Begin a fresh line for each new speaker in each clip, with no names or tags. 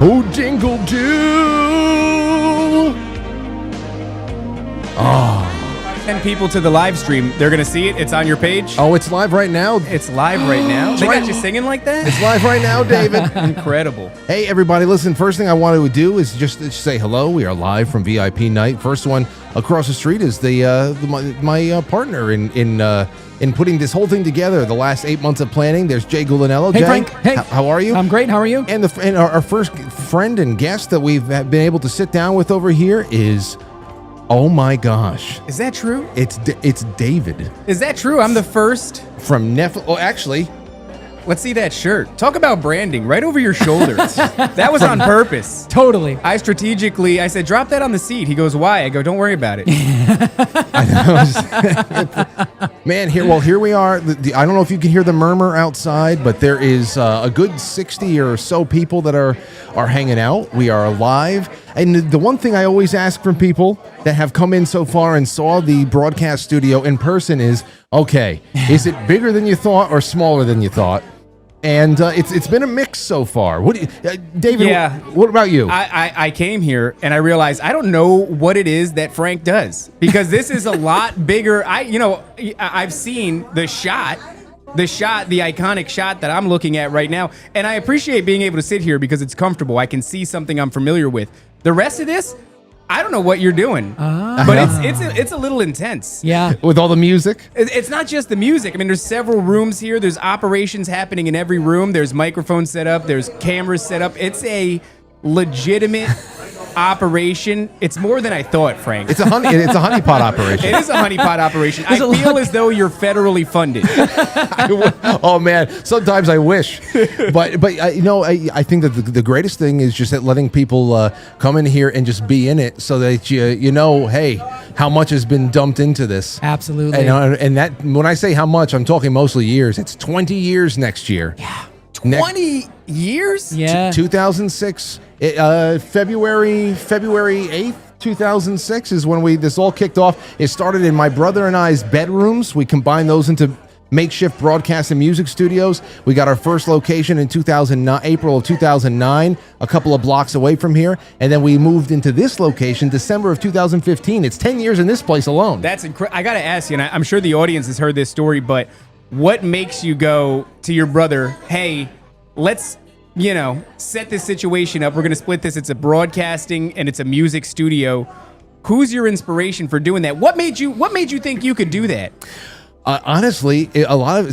Oh, jingle do. Oh.
Send people to the live stream. They're going to see it. It's on your page.
Oh, it's live right now.
It's live right now. They got you singing like that?
It's live right now, David.
Incredible.
Hey, everybody, listen, first thing I want to do is just say hello. We are live from VIP night. First one across the street is my partner in putting this whole thing together. The last 8 months of planning. There's Jay Gulanello.
Hey,
Jay,
Frank. Hey.
How are you?
I'm great. How are you?
And our first friend and guest that we've been able to sit down with over here is, oh my gosh.
Is that true?
It's David.
Is that true? I'm the first.
From Netflix. Oh, actually.
Let's see that shirt. Talk about branding right over your shoulders. That was on purpose.
Totally.
I said, drop that on the seat. He goes, why? I go, don't worry about it.
Man, here we are. I don't know if you can hear the murmur outside, but there is a good 60 or so people that are hanging out. We are live. And the one thing I always ask from people that have come in so far and saw the broadcast studio in person is, okay, is it bigger than you thought or smaller than you thought? And it's been a mix so far. David? Yeah. What about you?
I came here and I realized I don't know what it is that Frank does, because this is a lot bigger. I've seen the iconic shot that I'm looking at right now, and I appreciate being able to sit here because it's comfortable. I can see something I'm familiar with. The rest of this, I don't know what you're doing, but it's a little intense.
Yeah.
With all the music?
It's not just the music. I mean, there's several rooms here. There's operations happening in every room. There's microphones set up. There's cameras set up. It's a legitimate operation. It's more than I thought, Frank.
It's a honeypot operation.
It is a honeypot operation. I feel as though you're federally funded.
Oh man, sometimes I wish, but I think that the greatest thing is just that letting people come in here and just be in it, so that hey, how much has been dumped into this.
Absolutely.
And that, when I say how much, I'm talking mostly years. It's 20 years next year.
Yeah. 20 years?
Yeah.
2006, February 8th, 2006 is when this all kicked off. It started in my brother and I's bedrooms. We combined those into makeshift broadcast and music studios. We got our first location in April of 2009, a couple of blocks away from here. And then we moved into this location December of 2015. It's 10 years in this place alone.
That's incredible. I got to ask you, and I'm sure the audience has heard this story, but what makes you go to your brother, hey, let's, set this situation up. We're going to split this. It's a broadcasting and it's a music studio. Who's your inspiration for doing that? What made you think you could do that?
Honestly,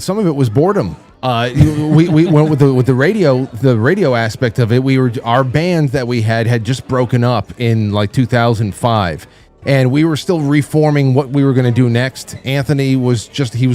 some of it was boredom. We went with the radio aspect of it. Our band that we had just broken up in like 2005. And we were still reforming what we were going to do next. Anthony was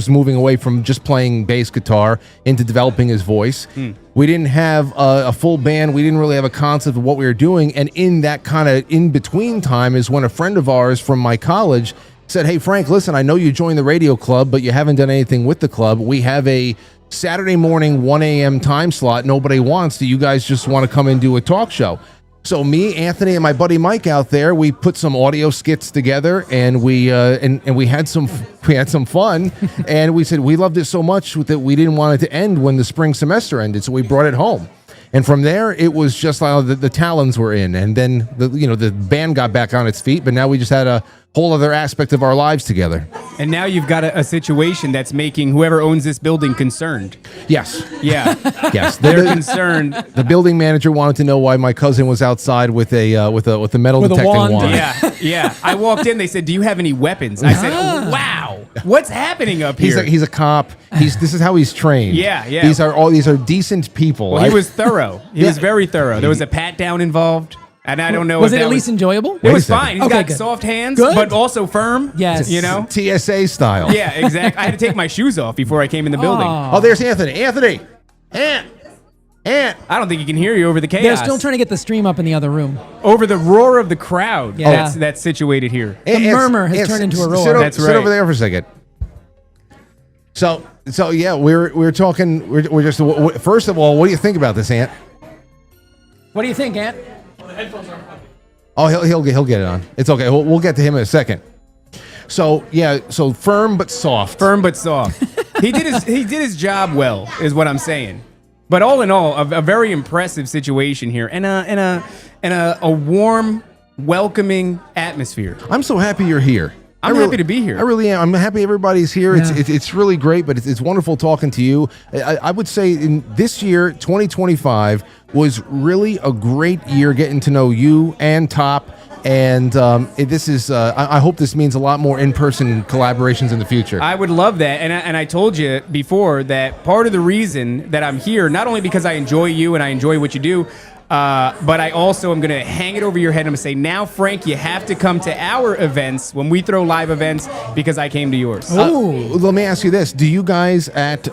moving away from just playing bass guitar into developing his voice. We didn't have a full band. We didn't really have a concept of what we were doing. And in that kind of in-between time is when a friend of ours from my college said, hey, Frank, listen, I know you joined the radio club, but you haven't done anything with the club. We have a Saturday morning 1 a.m. time slot nobody wants. Do you guys just want to come and do a talk show? So me, Anthony, and my buddy Mike out there, we put some audio skits together, and we had some fun, and we said we loved it so much that we didn't want it to end when the spring semester ended, so we brought it home. And from there, it was just the talons were in, and then the band got back on its feet. But now we just had a whole other aspect of our lives together.
And now you've got a situation that's making whoever owns this building concerned.
Yes.
Yeah.
Yes.
They're concerned.
The building manager wanted to know why my cousin was outside with a metal detecting wand.
Yeah. I walked in. They said, "Do you have any weapons?" I said, oh, "Wow, what's happening up here?"
He's a cop. This is how he's trained.
Yeah.
These are decent people.
Well, he was thorough. He was very thorough. There was a pat down involved. And I don't know.
Was it at least enenjoyable?
It was fine. He's got soft hands, but also firm.
Yes.
TSA style.
Yeah, exactly. I had to take my shoes off before I came in the building.
Oh, there's Anthony. Ant.
I don't think he can hear you over the chaos.
They're still trying to get the stream up in the other room.
Over the roar of the crowd.
Yeah.
That's situated here.
The murmur has turned into a roar.
That's right.
Sit over there for a second. So yeah, we're talking. We're just. First of all, what do you think about this, Ant?
What do you think, Ant?
Oh, he'll get it on. It's okay. We'll get to him in a second. So firm but soft.
Firm but soft. He did his job well, is what I'm saying. But all in all, a very impressive situation here, and a warm, welcoming atmosphere.
I'm so happy you're here.
I'm happy to be here.
I really am. I'm happy everybody's here.
Yeah.
It's really great, but it's wonderful talking to you. I would say in this year, 2025, was really a great year getting to know you and Top. And this is. I hope this means a lot more in-person collaborations in the future.
I would love that, and I told you before that part of the reason that I'm here, not only because I enjoy you and I enjoy what you do, but I also am going to hang it over your head. I'm going to say, now, Frank, you have to come to our events when we throw live events because I came to yours.
Let me ask you this: do you guys at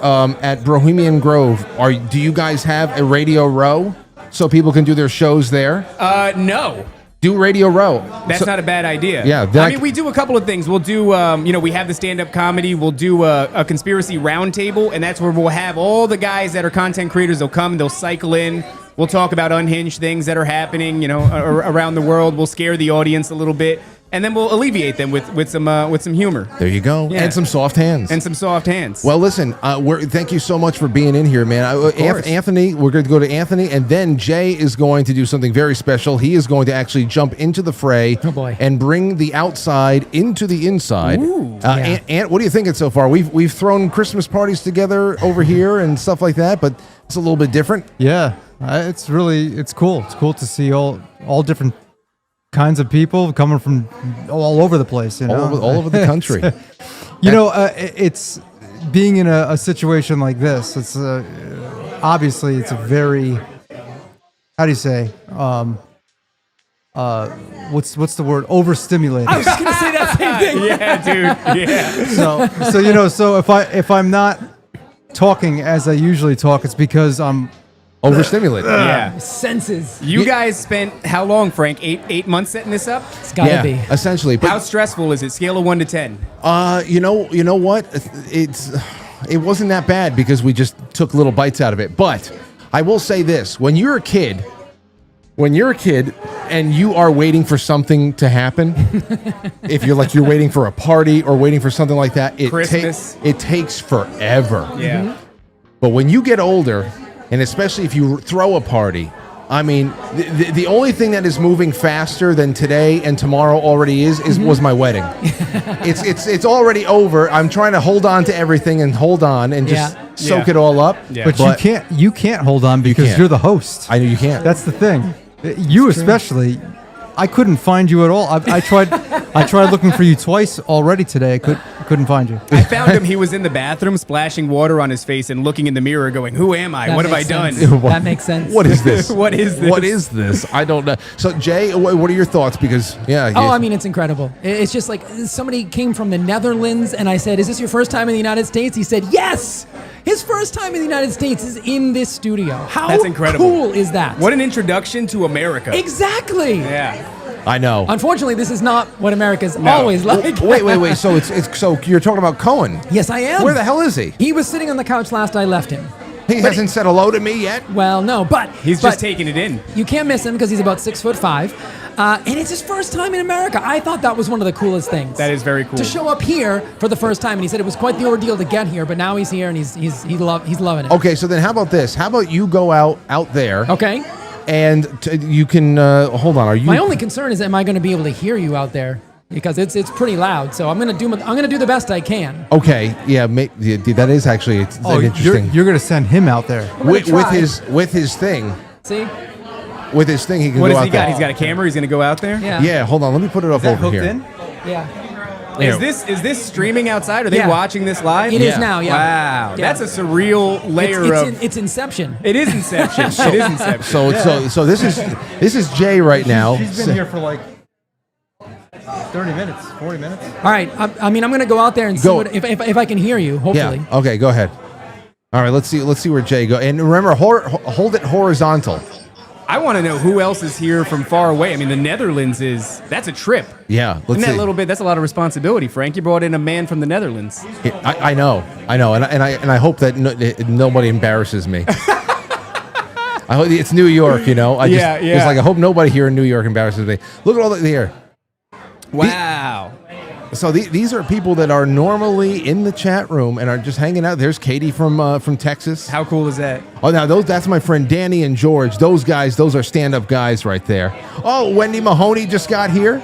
Bohemian Grove do you guys have a Radio Row so people can do their shows there?
No.
Do Radio Row.
That's not a bad idea.
Yeah.
I mean, we do a couple of things. We'll do, we have the stand-up comedy. We'll do a conspiracy roundtable, and that's where we'll have all the guys that are content creators. They'll come, they'll cycle in. We'll talk about unhinged things that are happening, around the world. We'll scare the audience a little bit, and then we'll alleviate them with some humor.
There you go.
Yeah.
And some soft hands. Well, listen, thank you so much for being in here, man. Anthony, we're going to go to Anthony, and then Jay is going to do something very special. He is going to actually jump into the fray and bring the outside into the inside.
Ooh.
Ant, what are you thinking so far? We've thrown Christmas parties together over here and stuff like that, but it's a little bit different.
Yeah, it's cool. It's cool to see all different kinds of people coming from all over the place, all
over the country.
It's being in a situation like this. It's obviously it's a very, how do you say, what's the word? Overstimulated.
I was just gonna say that same thing.
Yeah, dude. Yeah.
So if I'm not talking as I usually talk, it's because I'm
overstimulated.
Yeah.
Senses.
You guys spent how long, Frank? 8 months setting this up?
It's gotta be.
Essentially. But
How stressful is it? Scale of 1 to 10.
you know what? It wasn't that bad because we just took little bites out of it. But I will say this: when you're a kid and you are waiting for something to happen, if you're waiting for a party or waiting for something like that, it takes forever.
Yeah.
But when you get older, and especially if you throw a party, I mean, the only thing that is moving faster than today and tomorrow already was my wedding. It's already over. I'm trying to hold on to everything and hold on and just soak it all up.
Yeah.
But you can't hold on because you're the host.
I know you can't.
That's the thing. You especially. I couldn't find you at all. I tried looking for you twice already today. I couldn't find you.
I found him. He was in the bathroom splashing water on his face and looking in the mirror going, "Who am I? What have I done?"
That makes sense.
What is this?
What is this?
What is this? I don't know. So, Jay, what are your thoughts? Because,
I mean, it's incredible. It's just like somebody came from the Netherlands, and I said, "Is this your first time in the United States?" He said, "Yes." His first time in the United States is in this studio. How
That's incredible.
cool is that?
What an introduction to America.
Exactly.
Yeah.
I know.
Unfortunately, this is not what America's always like.
Wait. So you're talking about Cohen?
Yes, I am.
Where the hell is he?
He was sitting on the couch last I left him.
He hasn't said hello to me yet.
Well, no, but
He's just taking it in.
You can't miss him because he's about 6'5", and it's his first time in America. I thought that was one of the coolest things.
That is very cool.
To show up here for the first time, and he said it was quite the ordeal to get here, but now he's here and he's loving it.
Okay, so then how about this? How about you go out there?
Okay.
And you can hold on. Are you?
My only concern is, am I going to be able to hear you out there? Because it's pretty loud. So I'm going to do the best I can.
Okay. Yeah. That is actually interesting.
You're going to send him out there
with his thing.
See.
With his thing, he can
What
go
has
out
he got?
there.
He's got a camera. He's going to go out there.
Yeah.
Yeah. Hold on. Let me put it up over here.
In?
Yeah.
Is this streaming outside? Are they
Yeah.
watching this live?
It is now. Yeah.
Wow.
Yeah.
That's a surreal layer
It's Inception.
It is Inception. It is Inception.
So this is Jay right now.
He's been here for like 30 minutes, 40 minutes.
All right. I'm going to go out there and see if I can hear you. Hopefully.
Yeah. Okay. Go ahead. All right. Let's see where Jay goes. And remember, hold it horizontal.
I want to know who else is here from far away. I mean, the Netherlands that's a trip.
Yeah.
Isn't that a little bit? That's a lot of responsibility, Frank. You brought in a man from the Netherlands.
I know, and I hope that nobody embarrasses me. I hope it's New York, It's like I hope nobody here in New York embarrasses me. Look at all the here.
Wow.
So these are people that are normally in the chat room and are just hanging out. There's Katie from Texas.
How cool is that?
Oh, now that's my friend Danny and George. Those guys, those are stand-up guys right there. Oh, Wendy Mahoney just got here.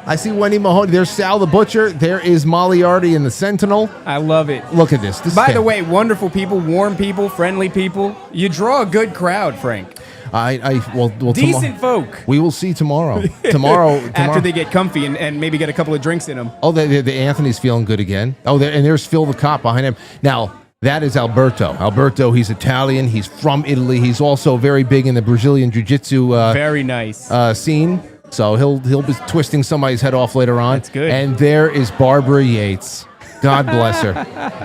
I see Wendy Mahoney. There's Sal the Butcher. There is Molly Arty in the Sentinel.
I love it.
Look at this.
By the way, wonderful people, warm people, friendly people. You draw a good crowd, Frank.
Well,
Decent folk.
We will see tomorrow. Tomorrow.
After they get comfy and maybe get a couple of drinks in them.
Oh, the Anthony's feeling good again. Oh, and there's Phil the cop behind him. Now, that is Alberto. Alberto, he's Italian. He's from Italy. He's also very big in the Brazilian jiu-jitsu
very nice
scene. So he'll be twisting somebody's head off later on.
That's good.
And there is Barbara Yates. God bless her.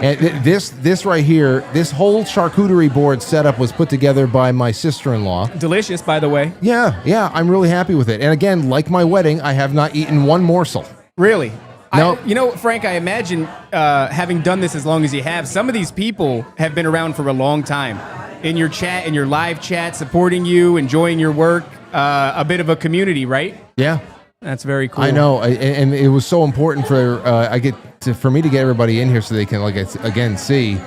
And this right here, this whole charcuterie board setup was put together by my sister-in-law.
Delicious, by the way.
Yeah, I'm really happy with it. And again, like my wedding, I have not eaten one morsel.
Really?
No.
You know, Frank, I imagine having done this as long as you have, some of these people have been around for a long time. In your chat, in your live chat, supporting you, enjoying your work, a bit of a community, right?
Yeah.
That's very cool.
I know, and it was so important for me to get everybody in here so they can again see.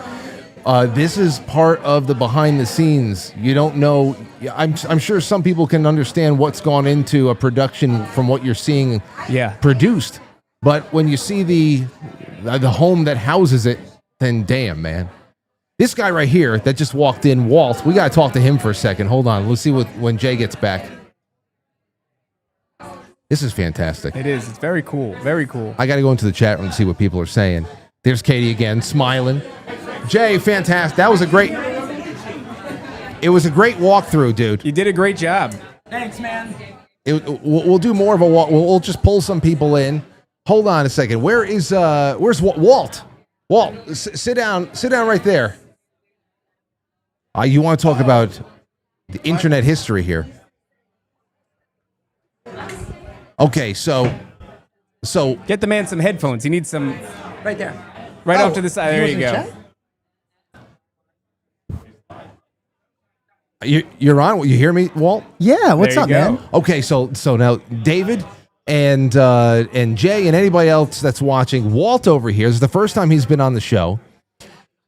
This is part of the behind the scenes. You don't know. I'm sure some people can understand what's gone into a production from what you're seeing produced, but when you see the home that houses it, then damn, man. This guy right here that just walked in, Walt. We got to talk to him for a second. Hold on. Let's see when Jay gets back. This is fantastic.
It is. It's very cool. Very cool.
I got to go into the chat room and see what people are saying. There's Katie again, smiling. Jay, fantastic. That was a great. It was a great walkthrough, dude.
You did a great job.
Thanks, man.
We'll do more of a walk. We'll just pull some people in. Hold on a second. Where's Walt? Walt, sit down. Sit down right there. You want to talk about the internet history here? Okay, so
get the man some headphones. He needs some
Right there.
right off to the side. There you go.
You're on. You hear me, Walt?
Yeah, what's
There
up,
you go.
man?
Okay, so now David and Jay and anybody else that's watching, Walt over here, this is the first time he's been on the show.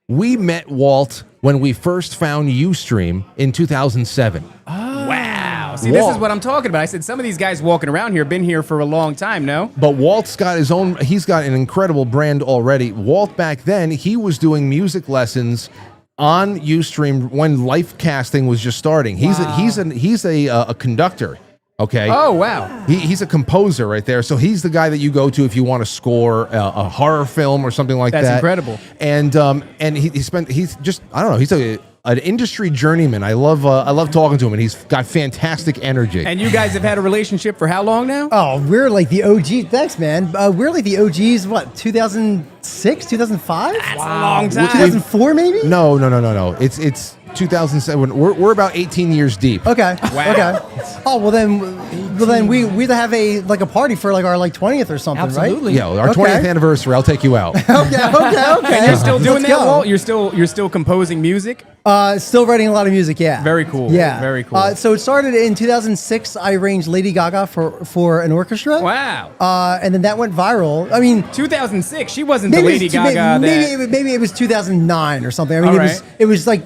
We met Walt when we first found Ustream in 2007.
Wow. See, this is what I'm talking about. I said some of these guys walking around here have been here for a long time, no?
But Walt's got his own, he's got an incredible brand already. Walt back then, he was doing music lessons on Ustream when live casting was just starting. He's a conductor. Okay.
Oh, wow.
He's a composer right there. So he's the guy that you go to if you want to score a horror film or something like that.
That's incredible.
And he's just, I don't know, he's an industry journeyman. I love talking to him, and he's got fantastic energy.
And you guys have had a relationship for how long now?
Oh, we're like the OG. Thanks, man. We're like the OGs, what, 2006, 2005?
That's a long time.
2004, maybe?
No. It's 2007. We're about 18 years deep.
Okay.
Wow.
Okay. Oh, well then we either have a party for like our 20th or something,
Absolutely.
Yeah, our
Okay.
20th anniversary. I'll take you out.
right? Okay.
And you're still doing
Let's
that,
go.
Walt? You're still composing music?
Still writing a lot of music, yeah.
Very cool.
Yeah.
Very cool.
So it started in 2006. I arranged Lady Gaga for an orchestra.
Wow.
And then that went viral. I mean,
2006. She wasn't the
maybe
Lady
it's
Gaga.
maybe it was 2009 or something. I mean,
All
it was like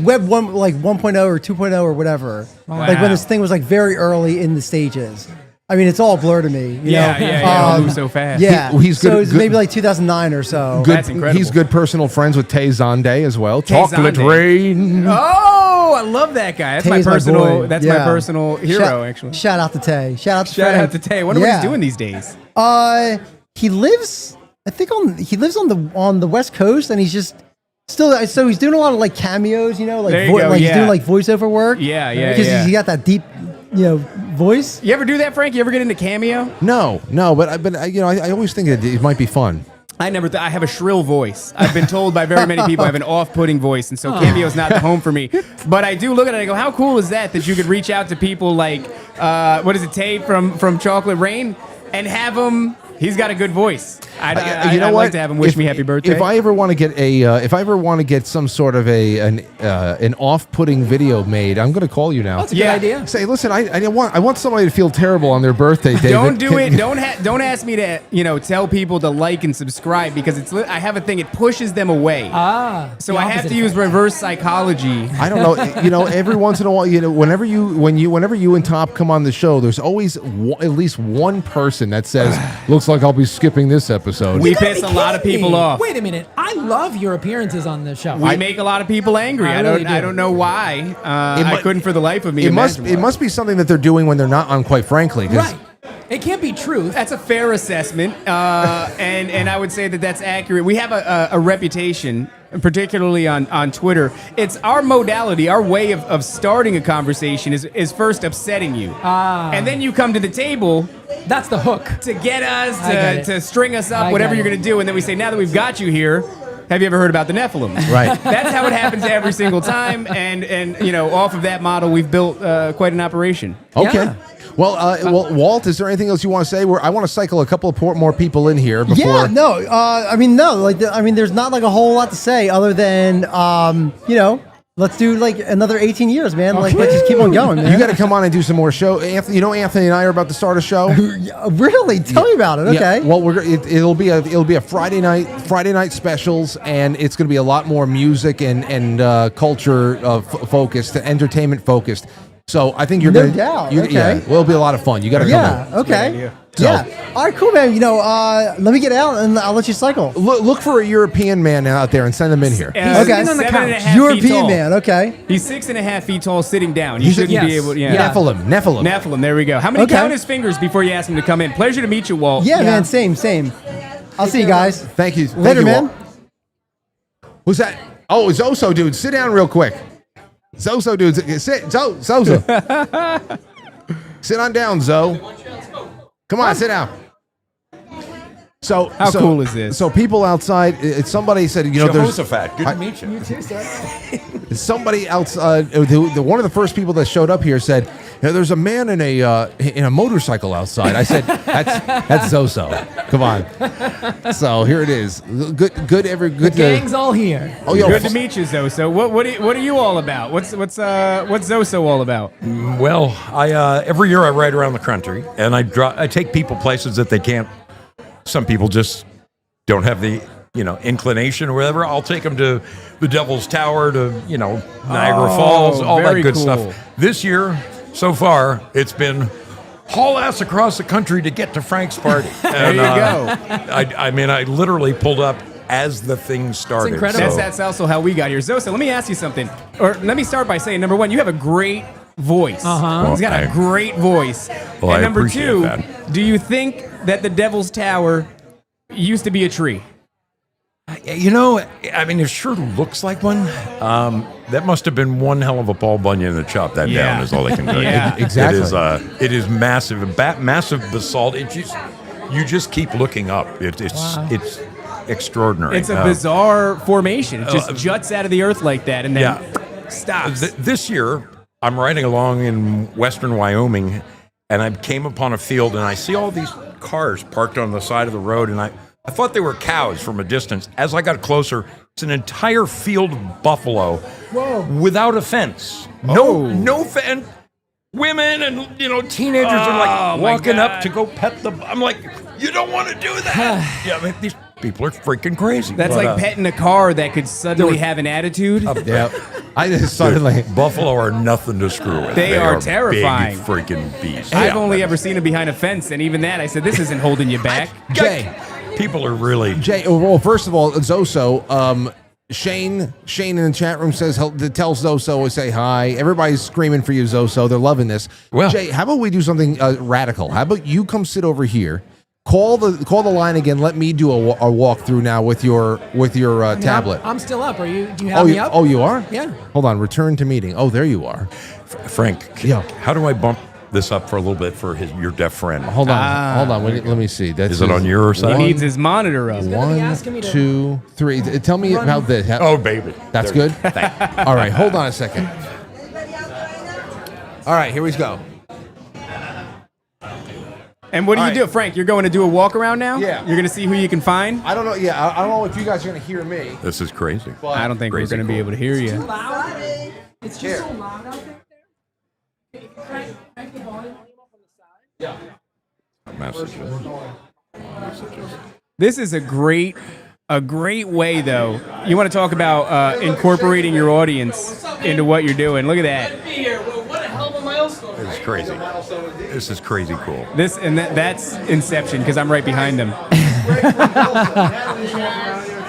Web 1 1.0 or 2.0 or whatever. Like when this thing was like very early in the stages. I mean, it's all blur to me. You know?
Yeah. It moves so fast.
Yeah.
He's
so
good-
it was
good-
maybe like 2009 or so.
Good,
That's incredible.
He's good personal friends with Tay Zonday as well.
Tay
Chocolate
Zonday.
Rain.
Oh, I love that guy. That's
Tay's
my
my
personal.
boy.
That's my
Yeah.
personal hero, actually.
Shout out to Tay. Shout out to
Shout
Frank.
out to Tay. I wonder what
Yeah.
he's doing these days.
He lives, I think on the West Coast, and he's just still. So he's doing a lot of like cameos, you know, like
There you go,
he's
yeah.
doing like voiceover work.
Yeah,
Because
yeah.
he got that deep, voice.
You ever do that, Frank? You ever get into Cameo?
No, but I always think it might be fun.
I never. I have a shrill voice. I've been told by very many people I have an off-putting voice, and so Cameo's not the home for me. But I do look at it and I go, how cool is that you could reach out to people like, what is it, Tay from Chocolate Rain, and have him. He's got a good voice. I'd like to have him wish me happy birthday.
If I ever want to get some sort of an off-putting video made, I'm going to call you now.
That's a good idea.
Say, listen, I want somebody to feel terrible on their birthday, David.
Don't do it. Don't ask me to tell people to like and subscribe because I have a thing. It pushes them away. So I have to use reverse psychology.
I don't know. Every once in a while, whenever you and Top come on the show, there's always at least one person that says, "Looks like I'll be skipping this episode."
We piss a lot of people off.
Wait a minute. I love your appearances on the show.
We make a lot of people angry. I don't know why. I couldn't for the life of me.
It must be something that they're doing when they're not on Quite Frankly.
Right. It can't be truth.
That's a fair assessment, and I would say that that's accurate. We have a reputation, particularly on Twitter. It's our modality, our way of starting a conversation is first upsetting you, and then you come to the table.
That's the hook.
To get us, to string us up, whatever you're going to do, and then we say, now that we've got you here, have you ever heard about the Nephilim?
Right.
That's how it happens every single time, and off of that model, we've built quite an operation.
Okay.
Yeah.
Well, Walt, is there anything else you want to say? I want to cycle a couple of more people in here before.
Yeah, no. There's not like a whole lot to say other than, let's do like another 18 years, man. Like, let's just keep on going, man.
You got to come on and do some more show. Anthony, Anthony and I are about to start a show.
Really? Tell me about it. Okay.
Yeah. Well, it'll be a Friday night specials, and it's going to be a lot more music and culture focused, entertainment focused. So I think you're going to.
No doubt. Okay.
Yeah, well, it'll be a lot of fun. You got to come
Yeah.
in.
Okay. Yeah. All right. Cool, man. Let me get out and I'll let you cycle.
Look for a European man out there and send him in here.
Okay.
on the couch.
7.5 feet
European
tall.
man. Okay.
He's 6.5 feet tall, sitting down. You shouldn't be able. Yeah. Nephilim. There we go. How many count his fingers before you ask him to come in? Pleasure to meet you, Walt.
Yeah, man. Same. I'll see you guys.
Thank you.
Later, man.
Walt. Who's that? Oh, it's Zoso, dude. Sit down real quick. Zoso, dude. Sit. Zoso. Sit on down, Zo. Come on, sit down. So
How cool is this?
So people outside, somebody said, there's
Jehoshaphat, good to meet you.
You too, sir.
somebody else. One of the first people that showed up here said, "There's a man in a motorcycle outside." I said, "That's Zoso. Come on." So here it is. Good.
The gang's all here.
Oh, yo,
Good to meet you, Zoso. What are you all about? What's Zoso all about?
Well, every year I ride around the country, and I take people places that they can't. Some people just don't have the inclination or whatever. I'll take them to the Devil's Tower, to Niagara Falls, all that good
cool.
stuff. This year, so far, it's been haul ass across the country to get to Frank's party.
There you go.
I literally pulled up as the thing started.
incredible.
so-
That's also how we got here. Zoso, let me ask you something. Or let me start by saying, number one, you have a great voice. He's got a great voice.
Well,
and
I
number
appreciate
two,
that.
do you think that the Devil's Tower used to be a tree?
It sure looks like one. That must have been one hell of a Paul Bunyan to chop that
Yeah.
down, is all they can do.
Yeah.
Exactly.
It is massive, massive basalt. You just keep looking up. It's extraordinary.
It's a bizarre formation. It just juts out of the earth like that and then stops.
This year, I'm riding along in western Wyoming, and I came upon a field, and I see all these cars parked on the side of the road, and I thought they were cows from a distance. As I got closer, it's an entire field of buffalo without a fence. No fence. Women and teenagers are like walking up to go pet the. I'm like, you don't want to do that. These people are freaking crazy.
That's like petting a car that could suddenly have an attitude.
Yeah. I just suddenly.
Buffalo are nothing to screw with.
They are terrifying.
Big freaking beasts.
I've only ever seen them behind a fence, and even that, I said, this isn't holding you back.
Jay.
People are really.
Jay. Well, first of all, Zoso. Shane in the chat room says, tell Zoso to say hi. Everybody's screaming for you, Zoso. They're loving this.
Well,
Jay, how about we do something radical? How about you come sit over here? Call the line again. Let me do a walkthrough now with your tablet.
I'm still up. Do you have me up?
Oh, you are?
Yeah.
Hold on. Return to meeting. Oh, there you are.
Frank,
Yeah.
how do I bump this up for a little bit for your deaf friend?
Hold on. Let me see.
Is it on your
He
side?
needs his monitor up.
gonna be
One,
asking me to
2, 3. Tell me about this.
Oh, baby.
That's
There-
good? All right, hold on a second. All right, here we go.
And what do
All
you do, Frank? You're going to do a walk around now?
Yeah.
You're going to see who you can find?
I don't know. Yeah, I don't know if you guys are going to hear me.
This is crazy.
I don't think we're
Crazy
going to be
cool.
able to hear you.
Loud. It's
Here.
just so loud out there. Crank the volume up on the side.
Messages.
This is a great way, though. You want to talk about incorporating your audience into what you're doing. Look at that.
This is crazy. This is crazy cool.
That's Inception, because I'm right behind him.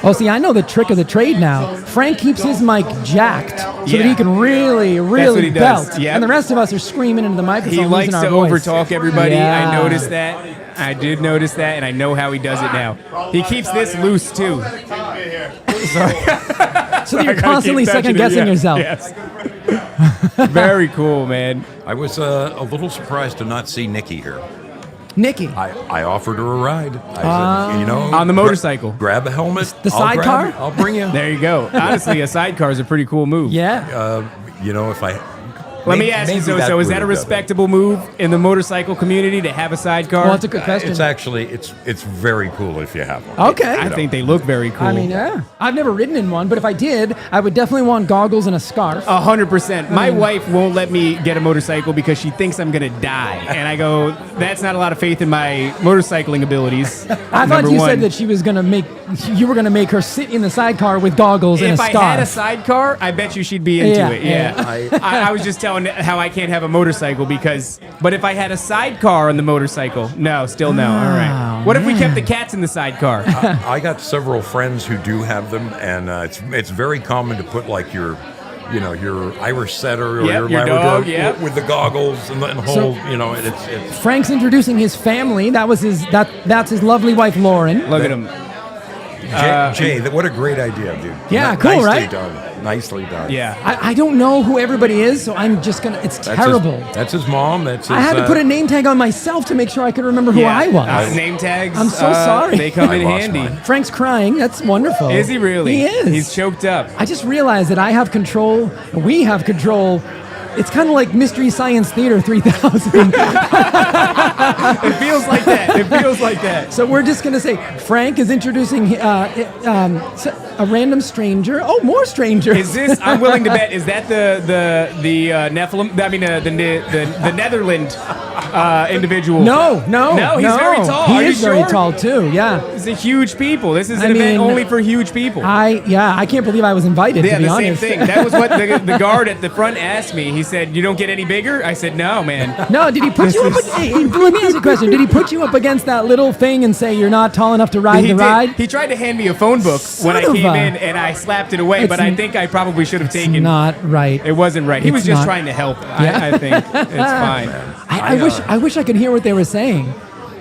Oh, see, I know the trick of the trade now. Frank keeps his mic jacked so that he can really,
what he does.
belt.
Yep.
And the rest of us are screaming into the microphone.
He likes
losing
to
our voice.
overtalk everybody.
Yeah.
I noticed that. I did notice that, and I know how he does it now. He keeps this loose, too.
So that you're constantly second-guessing yourself.
Yes. Very cool, man.
I was a little surprised to not see Nikki here.
Nikki.
I offered her a ride. I said,
On the motorcycle.
Grab a helmet.
The
I'll grab
sidecar?
it, I'll bring you.
There you go. Honestly, a sidecar is a pretty cool move.
Yeah.
If I.
Let me ask you, so is that a respectable move in the motorcycle community to have a sidecar?
Well, that's a good question.
It's actually it's very cool if you have one.
Okay.
I think they look very cool.
I mean, yeah. I've never ridden in one, but if I did, I would definitely want goggles and a scarf.
100%. My wife won't let me get a motorcycle because she thinks I'm going to die. And I go, that's not a lot of faith in my motorcycling abilities.
I thought you said that you were going to make her sit in the sidecar with goggles and a
If
scarf.
I had a sidecar, I bet you she'd be into
Yeah,
it. Yeah. I was just telling how I can't have a motorcycle but if I had a sidecar on the motorcycle, still no. All right. What if we kept the cats in the sidecar?
I got several friends who do have them, and it's very common to put like your Irish setter or
Yep,
your
your
Labrador
dog, yep.
with the goggles and the whole, it's
Frank's introducing his family. That's his lovely wife, Lauren.
Look at him.
Jay, what a great idea, dude.
Yeah, cool,
nicely
right?
Done. Nicely done.
Yeah.
I don't know who everybody is, so I'm just going to... It's terrible.
That's his mom. That's his,
I had to put a name tag on myself to make sure I could remember who I was.
Name tags.
I'm so sorry.
They come
I
in
lost
handy.
mine.
Frank's crying. That's wonderful.
Is he really?
He is.
He's choked up.
I just realized that I have control. We have control. It's kind of like Mystery Science Theater 3000.
It feels like that. It feels like that.
So we're just going to say Frank is introducing a random stranger. Oh, more strangers.
Is this? I'm willing to bet. Is that the Nephilim? I mean, the Netherland individual.
No.
He's very tall.
He
Are you
is very
sure?
tall too. Yeah.
This is huge people. This is
I
an event
mean,
only for huge people.
I can't believe I was invited.
Yeah,
to be
the
honest.
same thing. That was what the guard at the front asked me. He said, "You don't get any bigger?" I said, "No, man."
No, did he put you up? Hey, let me ask you a question. Did he put you up against that little thing and say you're not tall enough to ride
He
the
did.
ride?
He tried to hand me a phone book when I
Son of
came
a-
in, and I slapped it away. But I think I probably should have
It's
taken.
not right.
It wasn't right. He was
It's
just
not.
trying to help.
Yeah.
I think it's fine.
I wish I could hear what they were saying.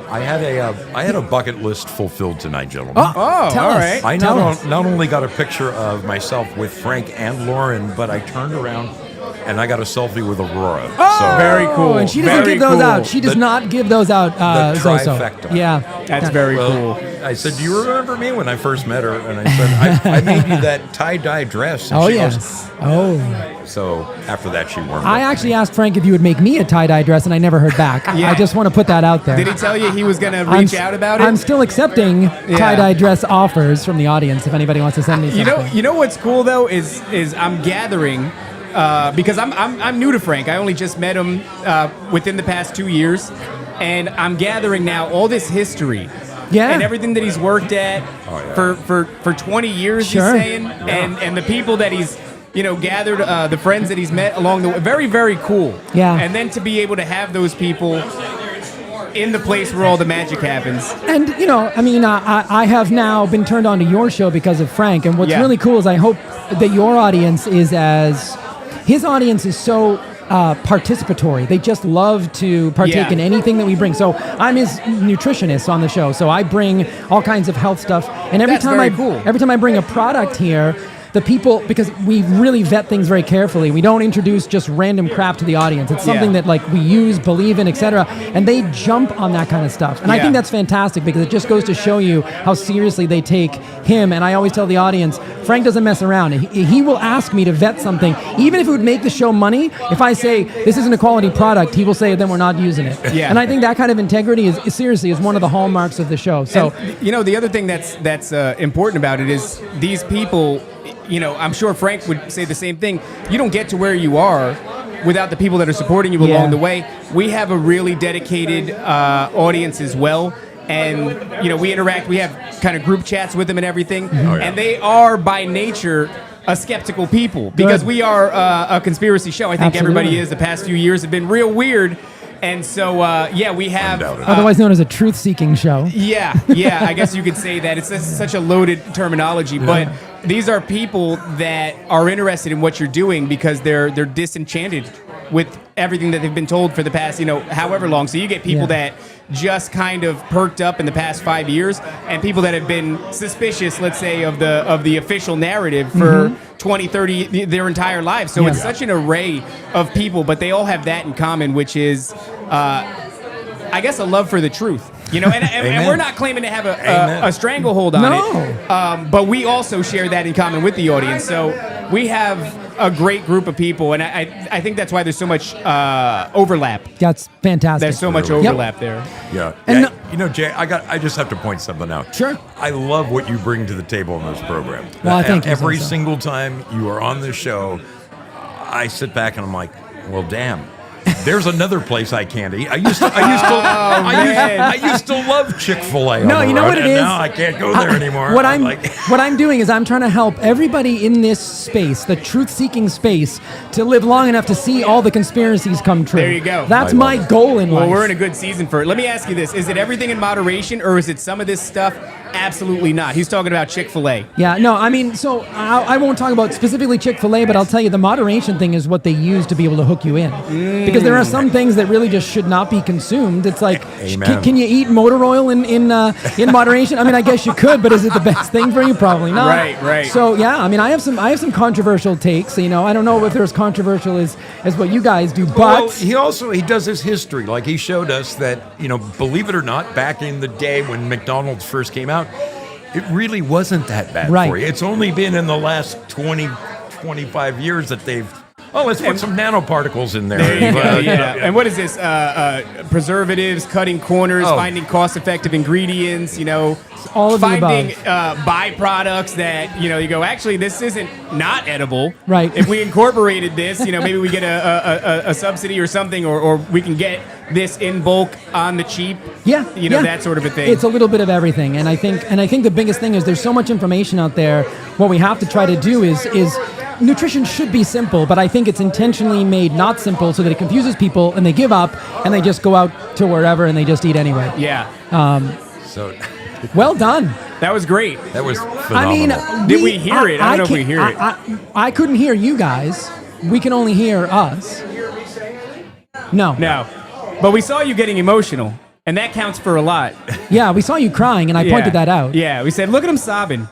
I had a bucket list fulfilled tonight, gentlemen.
Oh,
Tell
all
us.
right.
I
Tell us.
not only got a picture of myself with Frank and Lauren, but I turned around and I got a selfie with Aurora. So
Very cool.
Oh, and she doesn't
Very
give those
cool.
out. She does not give those out.
the
Zoso.
trifecta.
Yeah,
That's very
well,
cool.
I said, "Do you remember me?" When I first met her, and I said, "I made you that tie-dye dress." And
Oh
she
yes.
goes,
Oh,
so after that, she warmed
I
up.
actually asked Frank if you would make me a tie-dye dress, and I never heard back.
Yeah.
I just want to put that out there.
Did he tell you he was going to reach out about it?
I'm still accepting tie-dye dress offers from the audience if anybody wants to send me something.
You know what's cool though is I'm gathering because I'm new to Frank. I only just met him within the past 2 years, and I'm gathering now all this history.
Yeah.
And everything that he's worked at for 20 years,
Sure.
he's saying, and the people that he's gathered, the friends that he's met along the way, very, very cool.
Yeah.
And then to be able to have those people in the place where all the magic happens.
And, I have now been turned on to your show because of Frank. And what's
Yeah.
really cool is I hope that your audience his audience is so participatory. They just love to partake in anything that we bring. So I'm his nutritionist on the show. So I bring all kinds of health stuff. And every
That's
time
very cool.
every time I bring a product here, the people, because we really vet things very carefully. We don't introduce just random crap to the audience. It's something that like we use, believe in, etc. And they jump on that kind of stuff. And I think that's fantastic because it just goes to show you how seriously they take him. And I always tell the audience, Frank doesn't mess around. He will ask me to vet something, even if it would make the show money. If I say this isn't a quality product, he will say then we're not using it.
Yeah.
And I think that kind of integrity is seriously is one of the hallmarks of the show. So
and, the other thing that's important about it is these people. I'm sure Frank would say the same thing. You don't get to where you are without the people that are supporting you along the way. We have a really dedicated audience as well. And, we interact. We have kind of group chats with them and everything. And they are, by nature, a skeptical people. Because we are a conspiracy show. I think everybody is. The past few years have been real weird. And so, we have...
otherwise known as a truth-seeking show.
Yeah, I guess you could say that. It's such a loaded terminology. But these are people that are interested in what you're doing because they're disenchanted with everything that they've been told for the past, however long. So you get people that just kind of perked up in the past 5 years, and people that have been suspicious, let's say, of the official narrative for 20, 30, their entire lives. So it's such an array of people, but they all have that in common, which is, I guess, a love for the truth. And we're not claiming to have a stranglehold on it, but we also share that in common with the audience. So we have a great group of people, and I think that's why there's so much overlap.
That's fantastic.
There's so much overlap there.
Yeah.
And
Jay, I just have to point something out.
Sure.
I love what you bring to the table in this program.
Well, thank you.
Every single time you are on this show, I sit back and I'm like, well, damn. There's another place I can't eat. I used to love Chick-fil-A.
No, you know what it is?
Now I can't go there anymore.
What I'm doing is I'm trying to help everybody in this space, the truth-seeking space, to live long enough to see all the conspiracies come true.
There you go.
That's my goal in life.
Well, we're in a good season for it. Let me ask you this. Is it everything in moderation, or is it some of this stuff? Absolutely not. He's talking about Chick-fil-A.
Yeah, no, I mean, so I won't talk about specifically Chick-fil-A, but I'll tell you the moderation thing is what they use to be able to hook you in. Because there are some things that really just should not be consumed. It's like, can you eat motor oil in moderation? I mean, I guess you could, but is it the best thing for you? Probably not.
Right.
So yeah, I mean, I have some controversial takes. I don't know if they're as controversial as what you guys do, but
well, he does his history. Like he showed us that, believe it or not, back in the day when McDonald's first came out, it really wasn't that bad for you. It's only been in the last 20, 25 years that they've, let's put some nanoparticles in there.
There you go, yeah. And what is this? Preservatives, cutting corners, finding cost-effective ingredients,
all of
finding byproducts that, you go, actually, this isn't not edible.
Right.
If we incorporated this, maybe we get a subsidy or something, or we can get this in bulk on the cheap.
Yeah.
That sort of a thing.
It's a little bit of everything. And I think the biggest thing is there's so much information out there. What we have to try to do is nutrition should be simple, but I think it's intentionally made not simple so that it confuses people and they give up and they just go out to wherever and they just eat anyway.
Yeah.
So
well done.
That was great. That was phenomenal.
I mean,
did we hear it? I don't know if we hear it.
I couldn't hear you guys. We can only hear us. No.
But we saw you getting emotional, and that counts for a lot.
Yeah, we saw you crying, and I pointed that out.
Yeah, we said, look at him sobbing.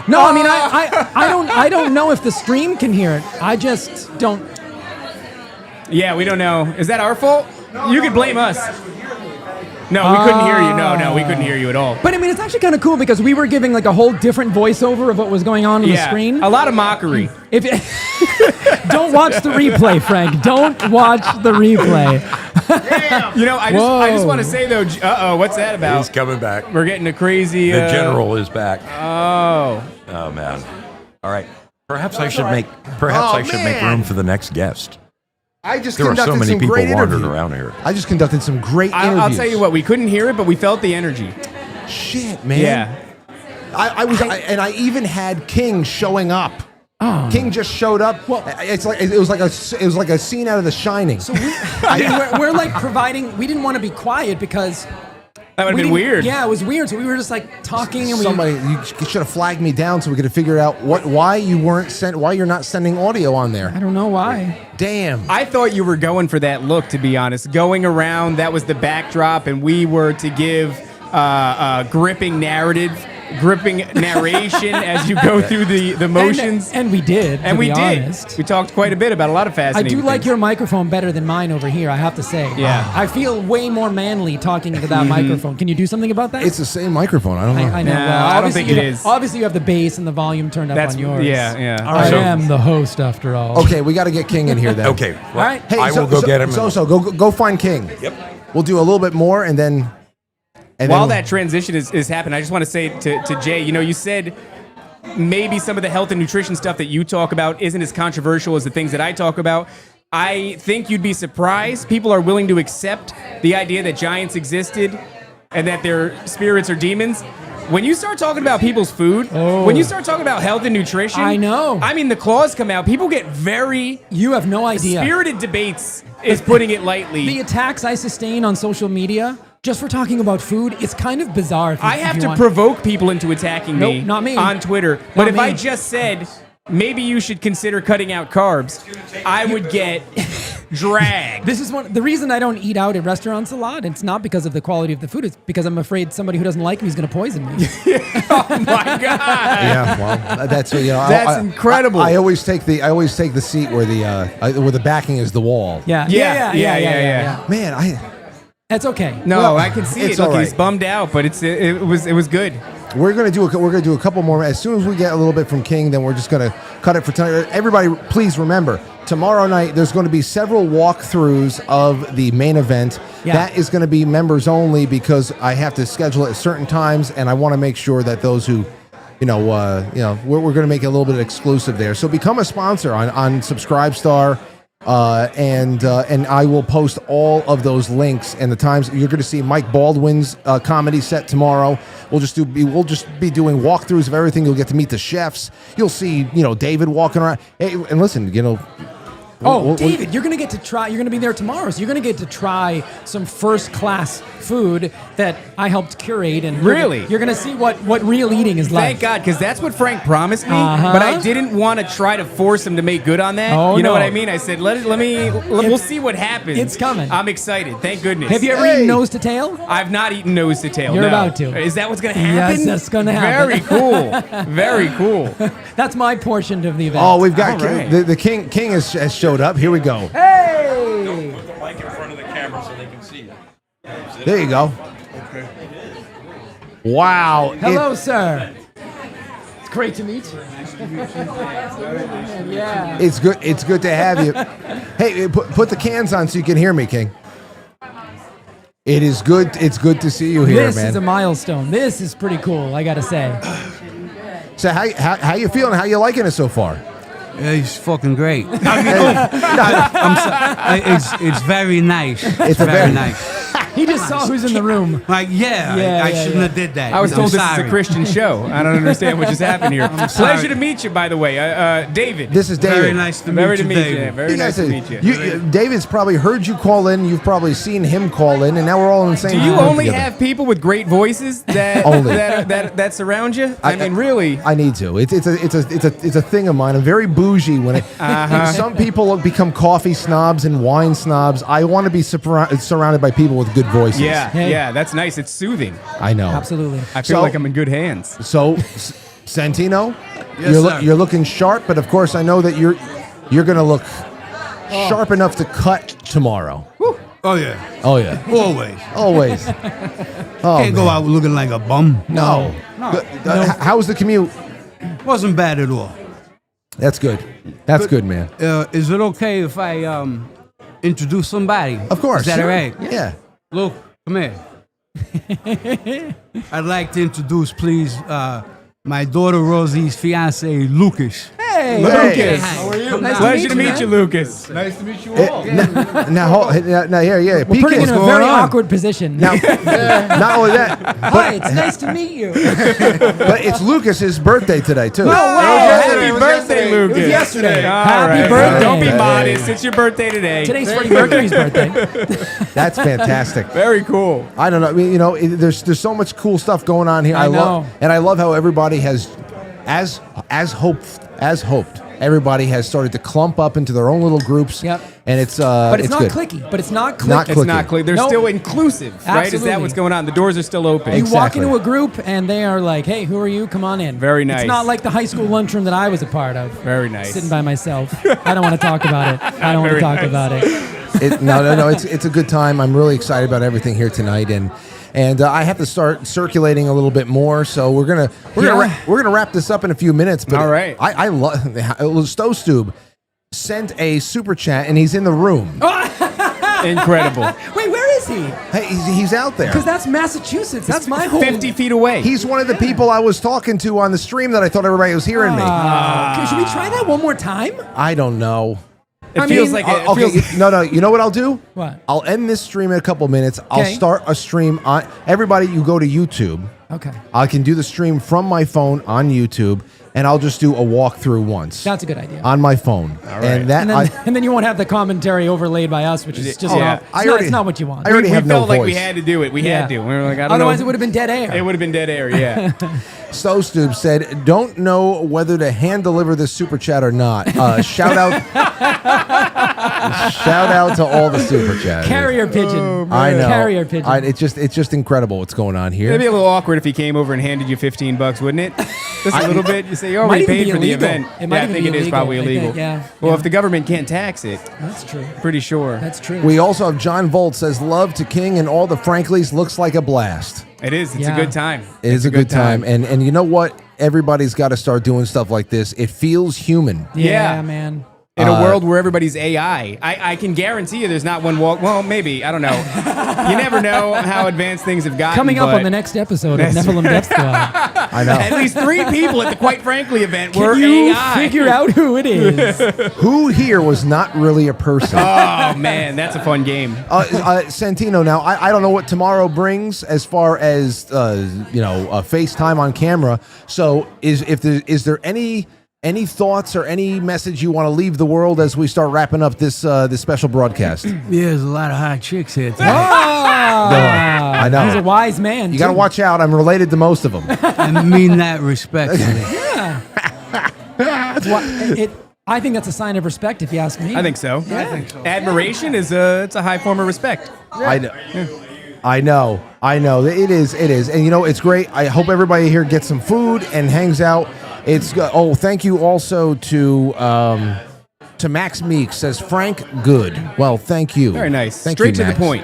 No, I mean, I don't know if the stream can hear it. I just don't.
Yeah, we don't know. Is that our fault? You could blame us. No, we couldn't hear you. No, we couldn't hear you at all.
But I mean, it's actually kind of cool because we were giving like a whole different voiceover of what was going on the screen.
A lot of mockery.
Don't watch the replay, Frank. Don't watch the replay.
I just want to say though. What's that about?
He's coming back.
We're getting a crazy.
The general is back.
Oh
man. All right. Perhaps I should make room for the next guest. There are so many people wandering around here.
I just conducted some great interviews.
I'll tell you what, we couldn't hear it, but we felt the energy.
Shit, man.
Yeah.
I even had King showing up.
Oh.
King just showed up. Well, it was like a scene out of The Shining.
So we're like providing. We didn't want to be quiet because
that would have been weird.
Yeah, it was weird. So we were just like talking, and
you should have flagged me down so we could have figured out why you're not sending audio on there.
I don't know why.
Damn.
I thought you were going for that look, to be honest. Going around, that was the backdrop, and we were to give a gripping narrative gripping narration as you go through the motions.
And we did.
And
to
we
be
did.
honest.
We talked quite a bit about a lot of
I
fascinating
do like
things.
your microphone better than mine over here, I have to say.
Yeah.
I feel way more manly talking into that microphone. Can you do something about that?
It's the same microphone. I don't know.
I know.
Nah,
Well,
I don't
obviously
think it
you-
is.
Obviously, you have the bass and the volume turned up
That's
on yours.
yeah.
I
So-
am the host after all.
Okay, we got to get King in here then.
Okay. Well,
right.
Hey,
I will go get him.
So go find King.
Yep.
We'll do a little bit more and then.
While that transition is happening, I just want to say to Jay, you said maybe some of the health and nutrition stuff that you talk about isn't as controversial as the things that I talk about. I think you'd be surprised. People are willing to accept the idea that giants existed and that their spirits are demons. When you start talking about people's food, when you start talking about health and nutrition,
I know.
I mean, the claws come out. People get very
You have no idea.
spirited debates, is putting it lightly.
The attacks I sustain on social media just for talking about food, it's kind of bizarre. If you,
I
if
have
you
to
want.
provoke people into attacking me,
Nope, not me.
on Twitter. But
Not
if
me.
I just said, maybe you should consider cutting out carbs, I would get dragged.
This is the reason I don't eat out at restaurants a lot. It's not because of the quality of the food. It's because I'm afraid somebody who doesn't like me is going to poison me.
Oh my God.
Yeah, well, that's
That's incredible.
I always take the seat where the backing is the wall.
Yeah.
Man,
That's okay.
No,
Well,
I can see it.
it's
Look,
all
he's
right.
bummed out, but it was good.
we're gonna do a couple more. As soon as we get a little bit from King, then we're just gonna cut it for tonight. Everybody, please remember, tomorrow night there's going to be several walkthroughs of the main event.
Yeah.
That is going to be members only because I have to schedule it at certain times, and I want to make sure that those who, we're going to make it a little bit exclusive there. So become a sponsor on Subscribestar. And I will post all of those links and the times. You're going to see Mike Baldwin's comedy set tomorrow. We'll just be doing walkthroughs of everything. You'll get to meet the chefs. You'll see David walking around. Hey, and listen,
David, you're gonna get to try. You're gonna be there tomorrow, so you're gonna get to try some first-class food that I helped curate. And
Really?
you're gonna see what real eating is like.
Thank God, because that's what Frank promised me.
Uh-huh.
But I didn't want to try to force him to make good on that.
Oh,
you know
no.
what I mean? I said, we'll see what happens.
It's coming.
I'm excited. Thank goodness.
Have you ever eaten nose to tail?
I've not eaten nose to tail.
You're
no.
about to.
Is that what's going to happen?
Yes, that's gonna happen.
Very cool. Very cool.
That's my portion of the event.
Oh, we've got
All right.
the King has showed up. Here we go.
Hey!
Put the mic in front of the camera so they can see you.
There you go.
Okay.
Wow.
Hello, sir. It's great to meet you. Yeah.
It's good. It's good to have you. Hey, put the cans on so you can hear me, King. It is good. It's good to see you here,
This
man.
is a milestone. This is pretty cool, I gotta say.
So how you feeling? How you liking it so far?
Yeah, he's fucking great. It's very nice. It's
a
very
very-
nice.
He just saw who's in the room.
Like, I shouldn't have did that.
I was
I'm
told this is
sorry.
a Christian show. I don't understand what just happened here.
sorry.
Pleasure to meet you, by the way. David.
This is David.
Very nice to
Very
meet
to
you,
meet
David.
you. Very nice to meet you.
David's probably heard you call in. You've probably seen him call in, and now we're all in the same.
Do you
room
only
together.
have people with great voices that
Only.
that surround you? I mean, really.
I need to. It's a thing of mine. I'm very bougie when it. Some people become coffee snobs and wine snobs. I want to be surrounded by people with good voices.
Yeah,
Hey.
yeah, that's nice. It's soothing.
I know.
Absolutely.
I feel
So-
like I'm in good hands.
So, Santino,
Yes, sir.
you're looking sharp, but of course I know that you're going to look sharp enough to cut tomorrow.
Oh, yeah.
Oh yeah,
Always.
always. Oh,
Can't go
man.
out looking like a bum.
No. How was the commute?
Wasn't bad at all.
That's good. That's good, man.
Is it okay if I introduce somebody?
Of course.
Is that all right?
Yeah.
Luke, come here. I'd like to introduce, please, my daughter Rosie's fiance, Lucas.
Hey,
Lucas.
How are you?
Pleasure to meet you, Lucas.
Now, here.
We're putting in
PK.
a very awkward position.
Now, not only that,
Hi, it's nice to meet you.
but it's Lucas's birthday today too.
Happy birthday, Lucas.
It was yesterday.
All
Happy
right.
birthday.
Don't be
Hey.
modest. It's your birthday today.
Today's Freddie Mercury's birthday.
That's fantastic.
Very cool.
I don't know. I mean, there's so much cool stuff going on here.
I know.
And I love how everybody has, as hoped, Everybody has started to clump up into their own little groups.
Yep.
And it's
But it's not
good.
clicky. But it's not clicky.
Not
It's not
clicky.
clear. They're
Nope.
still inclusive, right? Is that
Absolutely.
what's going on? The doors are still open.
You walk
Exactly.
into a group and they are like, "Hey, who are you? Come on in."
Very nice.
It's not like the high school lunchroom that I was a part of.
Very nice.
Sitting by myself. I don't want to talk about it. I don't want to
very
talk
nice.
about it.
No. It's a good time. I'm really excited about everything here tonight, and I have to start circulating a little bit more. So we're gonna wrap this up in a few minutes. But
All right.
I love Stove sent a super chat, and he's in the room.
Incredible.
Wait, where is he?
Hey, he's out there.
Because that's Massachusetts. That's my home.
50 feet away.
He's one of the people I was talking to on the stream that I thought everybody was hearing me.
Okay, should we try that one more time?
I don't know.
It feels like it
Okay,
feels.
no. You know what I'll do?
What?
I'll end this stream in a couple minutes. I'll
Okay.
start a stream on. Everybody, you go to YouTube.
Okay.
I can do the stream from my phone on YouTube, and I'll just do a walkthrough once
That's a good idea.
on my phone.
right.
And that
And then you won't have the commentary overlaid by us, which is just
Yeah.
not,
I
it's,
already-
it's not what you want.
I already
we
have no
felt like we
voice.
had to do it. We had to. We were like, I don't
Otherwise,
know.
it would have been dead air.
It would have been dead air. Yeah.
Stove said, "Don't know whether to hand deliver this super chat or not." Shout out, shout out to all the super chats.
Carrier pigeon.
I know.
Carrier pigeon.
It's just incredible what's going on here.
It'd be a little awkward if he came over and handed you $15, wouldn't it? Just a little bit. You say you already
Might even
paid
be
for the
illegal.
event.
It might
Yeah, I
even
think
be
it is
illegal.
probably
I think,
illegal.
yeah,
Well,
yeah.
if the government can't tax it,
That's true.
pretty sure.
That's true.
We also have John Volt says, "Love to King and all the Franklies. Looks like a blast."
It is. It's
Yeah.
a good time.
It is a good time. And you know what? Everybody's got to start doing stuff like this. It feels human.
yeah,
Yeah.
man.
In a world where everybody's AI, I can guarantee you there's not one walk. Well, maybe. I don't know. You never know how advanced things have gotten.
Coming up
but
on the next episode of Nephilim Death Squad.
I know.
At least 3 people at the Quite Frankly event were
Can you
AI.
figure out who it is?
Who here was not really a person?
Oh, man. That's a fun game.
Santino, now, I don't know what tomorrow brings as far as, FaceTime on camera. So is there any thoughts or any message you want to leave the world as we start wrapping up this special broadcast?
Yeah, there's a lot of hot chicks here today.
I know.
He's a wise man.
You got to
too.
watch out. I'm related to most of them.
I mean that respectfully.
I think that's a sign of respect, if you ask me.
I think so.
Yeah.
Admiration is it's a high form of respect.
I know. It is. And it's great. I hope everybody here gets some food and hangs out. Thank you also to Max Meek says, "Frank, good." Well, thank you.
Very nice.
Thank
Straight
you,
to the
Max.
point.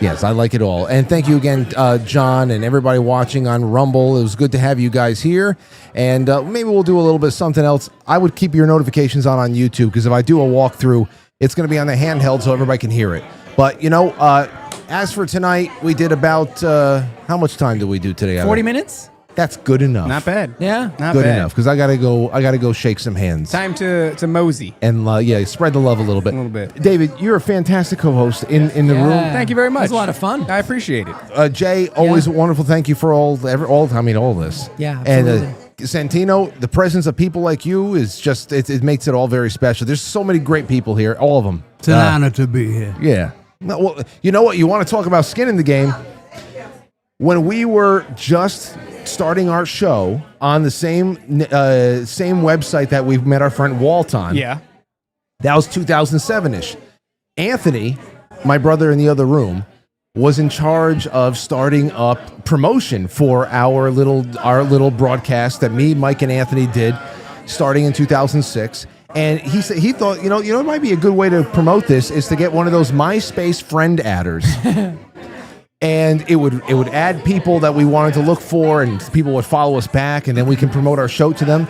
Yes, I like it all. And thank you again, John, and everybody watching on Rumble. It was good to have you guys here. And maybe we'll do a little bit of something else. I would keep your notifications on YouTube, because if I do a walkthrough, it's going to be on the handheld so everybody can hear it. But, as for tonight, we did about, how much time did we do today?
40 minutes?
That's good enough.
Not bad.
Yeah.
Not
Good
bad.
enough, because I gotta go shake some hands.
Time to mosey.
And spread the love a little bit.
A little bit.
David, you're a fantastic co-host in the room.
Thank you very much.
It was a lot of fun.
I appreciate it.
Jay, always wonderful. Thank you for all this.
Yeah,
And
absolutely.
Santino, the presence of people like you is just it makes it all very special. There's so many great people here, all of them.
It's an honor to be here.
Yeah. No, well, you know what? You want to talk about skin in the game? When we were just starting our show on the same website that we met our friend Walt on.
Yeah.
That was 2007-ish. Anthony, my brother in the other room, was in charge of starting up promotion for our little broadcast that me, Mike, and Anthony did starting in 2006. And he said he thought, it might be a good way to promote this is to get one of those MySpace friend adders. And it would add people that we wanted to look for, and people would follow us back, and then we can promote our show to them.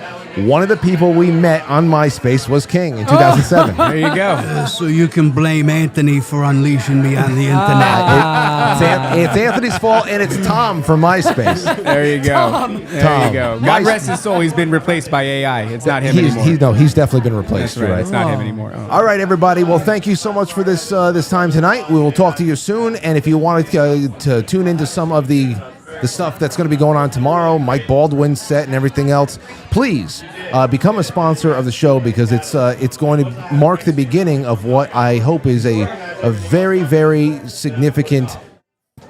One of the people we met on MySpace was King in 2007.
There you go.
So you can blame Anthony for unleashing me on the internet.
It's Anthony's fault, and it's Tom from MySpace.
There you go. There
Tom.
you go. God rest his soul. He's been replaced by AI. It's not him
He's
anymore.
he's definitely been replaced.
That's right.
You're
It's not him anymore. Oh.
All right, everybody. Well, thank you so much for this time tonight. We will talk to you soon. And if you wanted to tune into some of the stuff that's going to be going on tomorrow, Mike Baldwin's set and everything else, please become a sponsor of the show, because it's going to mark the beginning of what I hope is a very, very significant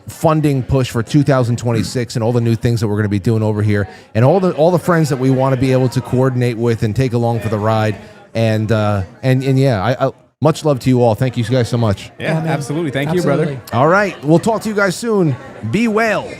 funding push for 2026 and all the new things that we're going to be doing over here, and all the friends that we want to be able to coordinate with and take along for the ride. And yeah, I much love to you all. Thank you guys so much.
Yeah,
man.
absolutely. Thank
Absolutely.
you, brother.
All right, we'll talk to you guys soon. Be well.